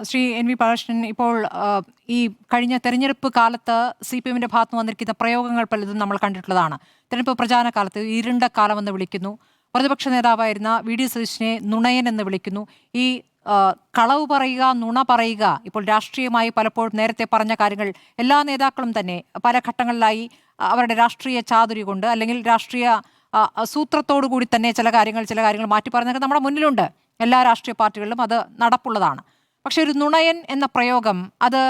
Shri N V Balakrishnan, ഇപ്പോൾ ഈ കഴിഞ്ഞ തെരഞ്ഞെടുപ്പ് കാലത്ത് CPM-ന്റെ ഭാഗത്ത് വന്നിരിക്കുന്ന പ്രയോഗങ്ങൾ പലതും നമ്മൾ കണ്ടിട്ടുള്ളതാണ്. തെരഞ്ഞെടുപ്പ് പ്രചാരണ കാലത്ത് ഇരുണ്ട കാലമെന്ന് വിളിക്കുന്നു, പ്രതിപക്ഷ നേതാവായിരുന്ന VD സതീശനെ നുണയൻ എന്ന് വിളിക്കുന്നു. ഈ കളവ് പറയുക, നുണ പറയുക, ഇപ്പോൾ രാഷ്ട്രീയമായി പലപ്പോഴും നേരത്തെ പറഞ്ഞ കാര്യങ്ങൾ എല്ലാ നേതാക്കളും തന്നെ പല ഘട്ടങ്ങളിലായി അവരുടെ രാഷ്ട്രീയ ചാതുരി കൊണ്ട് അല്ലെങ്കിൽ രാഷ്ട്രീയ സൂത്രത്തോടു കൂടി തന്നെ ചില കാര്യങ്ങൾ മാറ്റി പറഞ്ഞൊക്കെ നമ്മുടെ മുന്നിലുണ്ട്. എല്ലാ രാഷ്ട്രീയ പാർട്ടികളിലും അത് നടപ്പുള്ളതാണ്. പക്ഷെ ഒരു നുണയൻ എന്ന പ്രയോഗം അത്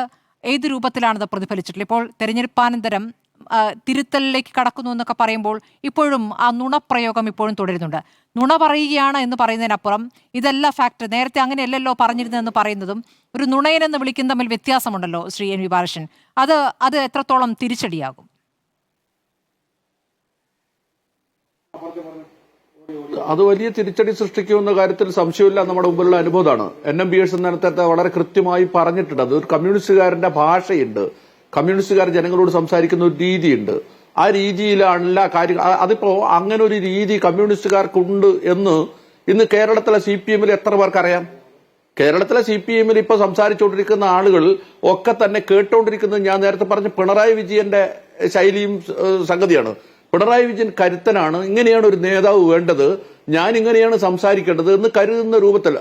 ഏത് രൂപത്തിലാണത് പ്രതിഫലിച്ചിട്ടുള്ളത്? ഇപ്പോൾ തെരഞ്ഞെടുപ്പാനന്തരം തിരുത്തലിലേക്ക് കടക്കുന്നു എന്നൊക്കെ പറയുമ്പോൾ ഇപ്പോഴും ആ നുണപ്രയോഗം ഇപ്പോഴും തുടരുന്നുണ്ട്. നുണ പറയുകയാണ് എന്ന് പറയുന്നതിനപ്പുറം ഇതല്ല ഫാക്ട്, നേരത്തെ അങ്ങനെയല്ലല്ലോ പറഞ്ഞിരുന്നതെന്ന് പറയുന്നതും ഒരു നുണയൻ എന്ന് വിളിക്കുന്ന തമ്മിൽ വ്യത്യാസമുണ്ടല്ലോ ശ്രീ എൻ വി ബാലകൃഷ്ണൻ. അത് എത്രത്തോളം തിരിച്ചടിയാകും? അത് വലിയ തിരിച്ചടി സൃഷ്ടിക്കുമെന്ന കാര്യത്തിൽ സംശയമില്ല. നമ്മുടെ മുമ്പിലുള്ള അനുഭവമാണ്. NMBS നേരത്തെ വളരെ കൃത്യമായി പറഞ്ഞിട്ടുണ്ട്. അത് ഒരു കമ്മ്യൂണിസ്റ്റുകാരന്റെ ഭാഷയുണ്ട്, കമ്മ്യൂണിസ്റ്റുകാർ ജനങ്ങളോട് സംസാരിക്കുന്ന ഒരു രീതിയുണ്ട്. ആ രീതിയിലാണല്ല കാര്യങ്ങൾ. അതിപ്പോ അങ്ങനെ ഒരു രീതി കമ്മ്യൂണിസ്റ്റുകാർക്കുണ്ട് എന്ന് ഇന്ന് കേരളത്തിലെ CPM-ൽ എത്ര പേർക്കറിയാം? കേരളത്തിലെ CPM-ൽ ഇപ്പൊ സംസാരിച്ചുകൊണ്ടിരിക്കുന്ന ആളുകൾ ഒക്കെ തന്നെ കേട്ടുകൊണ്ടിരിക്കുന്നത് ഞാൻ നേരത്തെ പറഞ്ഞ പിണറായി വിജയന്റെ ശൈലിയും സംഗതിയാണ്. പിണറായി വിജയൻ കരുത്തനാണ്, ഇങ്ങനെയാണ് ഒരു നേതാവ് വേണ്ടത്, ഞാൻ ഇങ്ങനെയാണ് സംസാരിക്കേണ്ടത് എന്ന് കരുതുന്ന രൂപത്തിൽ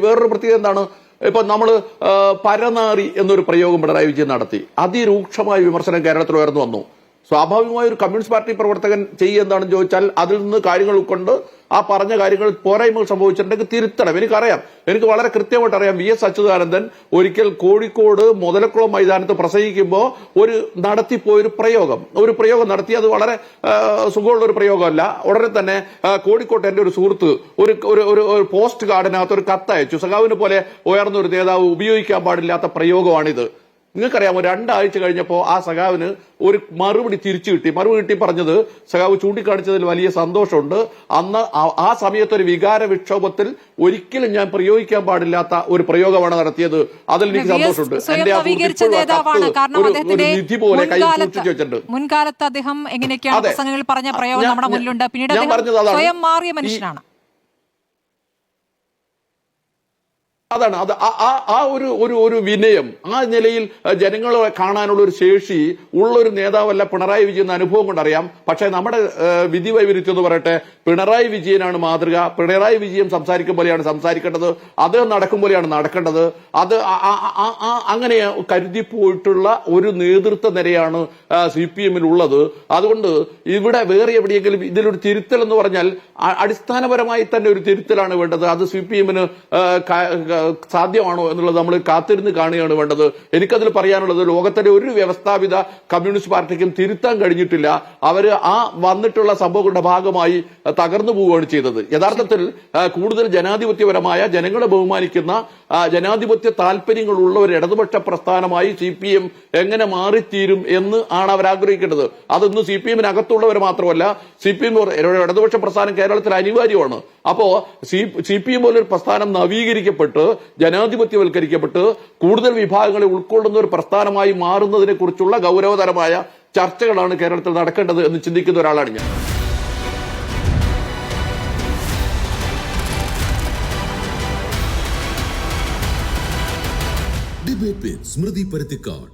വേറൊരു പ്രത്യേകത എന്താണ്? ഇപ്പൊ നമ്മള് പരനാറി എന്നൊരു പ്രയോഗം പിണറായി വിജയൻ നടത്തി. അതിരൂക്ഷമായ വിമർശനം കേരളത്തിൽ ഉയർന്നു വന്നു. സ്വാഭാവികമായ ഒരു കമ്മ്യൂണിസ്റ്റ് പാർട്ടി പ്രവർത്തകൻ ചെയ്യുന്നതാണെന്ന് ചോദിച്ചാൽ അതിൽ നിന്ന് കാര്യങ്ങൾ ഉൾക്കൊണ്ട് ആ പറഞ്ഞ കാര്യങ്ങൾ പോരായ്മകൾ സംഭവിച്ചിട്ടുണ്ടെങ്കിൽ തിരുത്തണം. എനിക്ക് വളരെ കൃത്യമായിട്ട് അറിയാം. VS അച്യുതാനന്ദൻ ഒരിക്കൽ കോഴിക്കോട് മുതലക്കുളം മൈതാനത്ത് പ്രസംഗിക്കുമ്പോൾ നടത്തിപ്പോയൊരു പ്രയോഗം നടത്തി. അത് വളരെ സുഖമുള്ള ഒരു പ്രയോഗമല്ല. ഉടനെ തന്നെ കോഴിക്കോട്ട് എന്റെ ഒരു സുഹൃത്ത് ഒരു പോസ്റ്റ് കാർഡിനകത്ത് ഒരു കത്തയച്ചു. സഖാവിനെ പോലെ ഉയർന്ന ഒരു നേതാവ് ഉപയോഗിക്കാൻ പാടില്ലാത്ത പ്രയോഗമാണിത്. നിങ്ങൾക്കറിയാമോ, 2 ആഴ്ച കഴിഞ്ഞപ്പോൾ ആ സഖാവിന് ഒരു മറുപടി തിരിച്ചു കിട്ടി. മറുപടി പറഞ്ഞത് സഖാവ് ചൂണ്ടിക്കാണിച്ചതിൽ വലിയ സന്തോഷമുണ്ട്. അന്ന് ആ സമയത്ത് ഒരു വികാര വിക്ഷോഭത്തിൽ ഒരിക്കലും ഞാൻ പ്രയോഗിക്കാൻ പാടില്ലാത്ത ഒരു പ്രയോഗമാണ് നടത്തിയത്. അതിൽ എനിക്ക് സന്തോഷമുണ്ട്. എന്റെ ഒരു നിധി പോലെ കൈ സൂക്ഷിച്ചു വെച്ചിട്ടുണ്ട്. മുൻകാലത്ത് അദ്ദേഹം എങ്ങനെയൊക്കെയാണ് പ്രസംഗങ്ങൾ പറഞ്ഞ പ്രയോഗം നമ്മുടെ മുന്നിലുണ്ട്. പിന്നീട് സ്വയം മാറിയ മനുഷ്യനാണ്. അതാണ് അത് ആ ഒരു വിനയം, ആ നിലയിൽ ജനങ്ങളെ കാണാനുള്ള ഒരു ശേഷി ഉള്ളൊരു നേതാവല്ല പിണറായി വിജയൻ എന്ന അനുഭവം കൊണ്ടറിയാം. പക്ഷേ നമ്മുടെ വിധി വൈപരീത്യം എന്ന് പറയട്ടെ, പിണറായി വിജയനാണ് മാതൃക. പിണറായി വിജയൻ സംസാരിക്കും പോലെയാണ് സംസാരിക്കേണ്ടത്, അത് നടക്കും പോലെയാണ് നടക്കേണ്ടത്. അത് അങ്ങനെ കരുതിപ്പോയിട്ടുള്ള ഒരു നേതൃത്വ നിരയാണ് CPM-ൽ ഉള്ളത്. അതുകൊണ്ട് ഇവിടെ വേറെ എവിടെയെങ്കിലും ഇതിലൊരു തിരുത്തൽ എന്ന് പറഞ്ഞാൽ അടിസ്ഥാനപരമായി തന്നെ ഒരു തിരുത്തലാണ് വേണ്ടത്. അത് CPM-ന് സാധ്യമാണോ എന്നുള്ളത് നമ്മൾ കാത്തിരുന്ന് കാണുകയാണ് വേണ്ടത്. എനിക്കതിൽ പറയാനുള്ളത്, ലോകത്തിലെ ഒരു വ്യവസ്ഥാപിത കമ്മ്യൂണിസ്റ്റ് പാർട്ടിക്കും തിരുത്താൻ കഴിഞ്ഞിട്ടില്ല. അവര് ആ വന്നിട്ടുള്ള സംഭവങ്ങളുടെ ഭാഗമായി തകർന്നു പോവുകയാണ് ചെയ്തത്. യഥാർത്ഥത്തിൽ കൂടുതൽ ജനാധിപത്യപരമായ, ജനങ്ങളെ ബഹുമാനിക്കുന്ന, ജനാധിപത്യ താല്പര്യങ്ങളുള്ള ഒരു ഇടതുപക്ഷ പ്രസ്ഥാനമായി CPM എങ്ങനെ മാറിത്തീരും എന്ന് ആണ് അവർ ആഗ്രഹിക്കേണ്ടത്. അതൊന്നും CPM-നകത്തുള്ളവർ മാത്രമല്ല, CPM ഇടതുപക്ഷ പ്രസ്ഥാനം കേരളത്തിൽ അനിവാര്യമാണ്. അപ്പോ CPM പോലൊരു പ്രസ്ഥാനം നവീകരിക്കപ്പെട്ട് ജനാധിപത്യവൽക്കരിക്കപ്പെട്ട് കൂടുതൽ വിഭാഗങ്ങളെ ഉൾക്കൊള്ളുന്ന ഒരു പ്രസ്ഥാനമായി മാറുന്നതിനെ കുറിച്ചുള്ള ഗൗരവതരമായ ചർച്ചകളാണ് കേരളത്തിൽ നടക്കേണ്ടത് എന്ന് ചിന്തിക്കുന്ന ഒരാളാണ് ഞാൻ. ഡിബേറ്റ് വിത്ത് സ്മൃതി പരുത്തിക്കാട്.